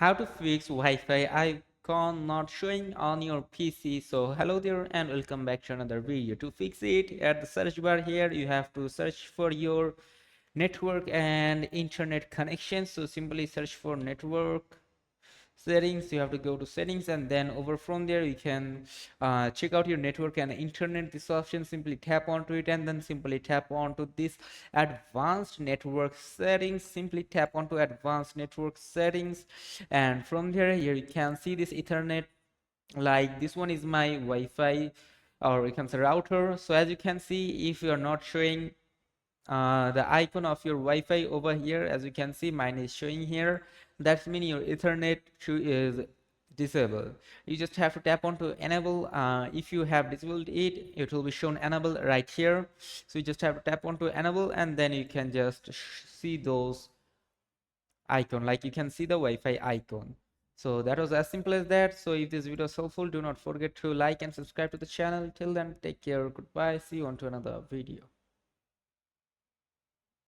how to fix Wi-Fi icon not showing on your PC. So hello there and welcome back to another video. To fix it, at the search bar here you have to search for your network and internet connection. So simply search for network settings. You have to go to settings, and then over from there you can check out your network and internet. This option, simply tap onto it and then simply tap onto this advanced network settings. Simply tap onto advanced network settings, and from there here you can see this Ethernet. Like this one is my Wi-Fi, or you can say router. So as you can see, if you are not showing the icon of your Wi-Fi over here, as you can see mine is showing here, that's mean your Ethernet is disabled. You just have to tap on to enable. If you have disabled it, it will be shown enable right here. So you just have to tap on to enable, and then you can just see those icon, like you can see the Wi-Fi icon. So that was as simple as that. So if this video is helpful, do not forget to like and subscribe to the channel. Till then, take care, goodbye, see you on to another video.